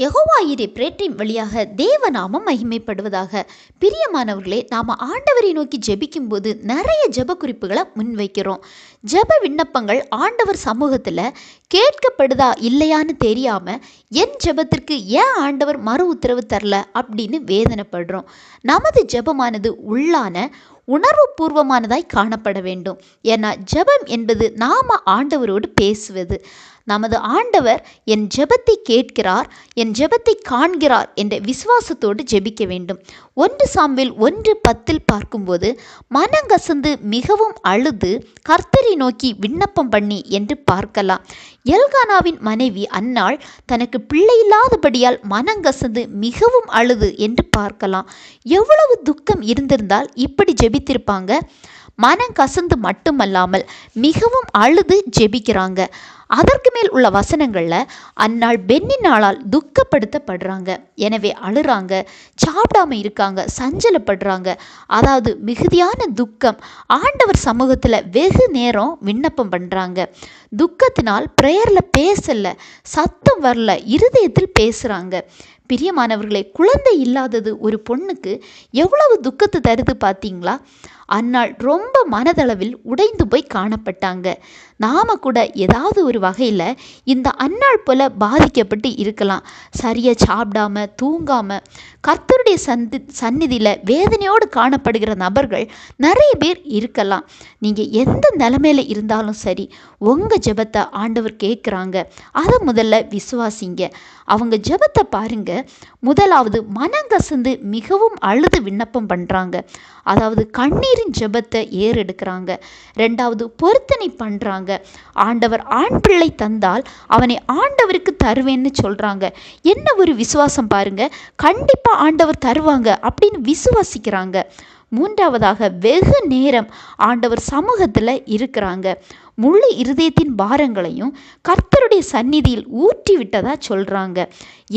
யெகோவாயிரே பிரேட்டின் வழியாக தேவநாமம் மகிமைப்படுவதாக. பிரியமானவர்களே, நாம் ஆண்டவரை நோக்கி ஜெபிக்கும் போது நிறைய ஜெப குறிப்புகளை முன்வைக்கிறோம். ஜெப விண்ணப்பங்கள் ஆண்டவர் சமூகத்தில் கேட்கப்படுதா இல்லையான்னு தெரியாமல் என் ஜெபத்திற்கு ஏன் ஆண்டவர் மறு உத்தரவு தரல அப்படின்னு வேதனைப்படுறோம். நமது ஜெபமானது உள்ளான உணர்வுபூர்வமானதாய் காணப்பட வேண்டும். ஏன்னா ஜெபம் என்பது நாம ஆண்டவரோடு பேசுவது. நமது ஆண்டவர் என் ஜெபத்தை கேட்கிறார், என் ஜெபத்தை காண்கிறார் என்ற விசுவாசத்தோடு ஜெபிக்க வேண்டும். 1 சாமுவேல் 1:10 பார்க்கும்போது, மனங்கசந்து மிகவும் அழுது கர்த்தரை நோக்கி விண்ணப்பம் பண்ணி என்று பார்க்கலாம். எல்கானாவின் மனைவி அன்னாள் தனக்கு பிள்ளையில்லாதபடியால் மனங்கசந்து மிகவும் அழுது என்று பார்க்கலாம். எவ்வளவு துக்கம் இருந்திருந்தால் இப்படி ஜெபித்திருப்பாங்க. மனம் கசந்து மட்டுமல்லாமல் மிகவும் அழுது ஜெபிக்கிறாங்க. அதற்கு மேல் உள்ள வசனங்களில் அந்நாள் பெண்ணினாளால் துக்கப்படுத்தப்படுறாங்க. எனவே அழுறாங்க, சாப்பிடாம இருக்காங்க, சஞ்சலப்படுறாங்க. அதாவது மிகுதியான துக்கம். ஆண்டவர் சமூகத்தில் வெகு நேரம் விண்ணப்பம் பண்ணுறாங்க. துக்கத்தினால் ப்ரேயரில் பேசலை, சத்தம் வரல, இருதயத்தில் பேசுகிறாங்க. பிரியமானவர்களே, குழந்தை இல்லாதது ஒரு பொண்ணுக்கு எவ்வளவு துக்கத்தை தருது பார்த்தீங்களா? அந்நாள் ரொம்ப மனதளவில் உடைந்து போய் காணப்பட்டாங்க. நாம் கூட ஏதாவது ஒரு வகையில் இந்த அந்நாள் போல பாதிக்கப்பட்டு இருக்கலாம். சரியாக சாப்பிடாம தூங்காமல் கர்த்தருடைய சந்நிதியில் வேதனையோடு காணப்படுகிற நபர்கள் நிறைய பேர் இருக்கலாம். நீங்கள் எந்த நிலைமையில் இருந்தாலும் சரி, உங்கள் ஜெபத்தை ஆண்டவர் கேட்குறாங்க. அதை முதல்ல விசுவாசிங்க. அவங்க ஜெபத்தை பாருங்க. முதலாவது மனங்கசந்து மிகவும் அழுது விண்ணப்பம் பண்ணுறாங்க. அதாவது கண்ணீரின் ஜெபத்தை ஏறெடுக்கிறாங்க. 2வது பொருத்தனை பண்ணுறாங்க. ஆண்டவர் ஆண் பிள்ளை தந்தால் அவனை ஆண்டவருக்கு தருவேன்னு சொல்கிறாங்க. என்ன ஒரு விசுவாசம் பாருங்க! கண்டிப்பாக ஆண்டவர் தருவாங்க அப்படின்னு விசுவாசிக்கிறாங்க. 3வதாக வெகு நேரம் ஆண்டவர் சமூகத்தில் இருக்கிறாங்க. முழு இருதயத்தின் பாரங்களையும் கர்த்தருடைய சந்நிதியில் ஊற்றி விட்டதா சொல்கிறாங்க.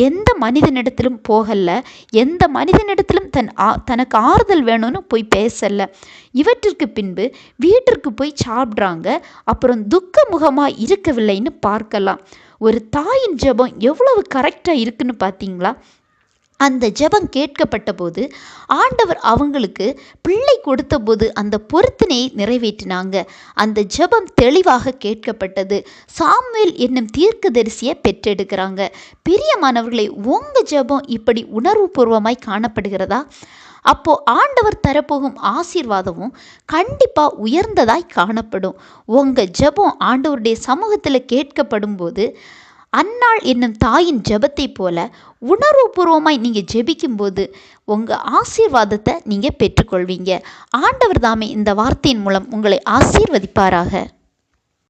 எந்த மனிதனிடத்திலும் போகல, எந்த மனிதனிடத்திலும் தனக்கு ஆறுதல் வேணும்னு போய் பேசலை. இவற்றிற்கு பின்பு வீட்டிற்கு போய் சாப்பிட்றாங்க. அப்புறம் துக்க முகமாக இருக்கவில்லைன்னு பார்க்கலாம். ஒரு தாயின் ஜெபம் எவ்வளவு கரெக்டாக இருக்குன்னு பார்த்தீங்களா? அந்த ஜெபம் கேட்கப்பட்ட போது ஆண்டவர் அவங்களுக்கு பிள்ளை கொடுத்த போது அந்த பொருத்தனையை நிறைவேற்றினாங்க. அந்த ஜெபம் தெளிவாக கேட்கப்பட்டது. சாமுவேல் என்னும் தீர்க்கதரிசியை பெற்றெடுக்கிறாங்க. பிரியமானவர்களை, உங்கள் ஜெபம் இப்படி உணர்வுபூர்வமாய் காணப்படுகிறதா? அப்போ ஆண்டவர் தரப்போகும் ஆசீர்வாதமும் கண்டிப்பாக உயர்ந்ததாய் காணப்படும். உங்கள் ஜெபம் ஆண்டவருடைய சமூகத்தில் கேட்கப்படும் போது அன்னாள் என்னும் தாயின் ஜெபத்தை போல உணர்வுபூர்வமாய் நீங்கள் ஜெபிக்கும்போது உங்கள் ஆசீர்வாதத்தை நீங்கள் பெற்றுக்கொள்வீங்க. ஆண்டவர் தாமே இந்த வார்த்தையின் மூலம் உங்களை ஆசீர்வதிப்பாராக.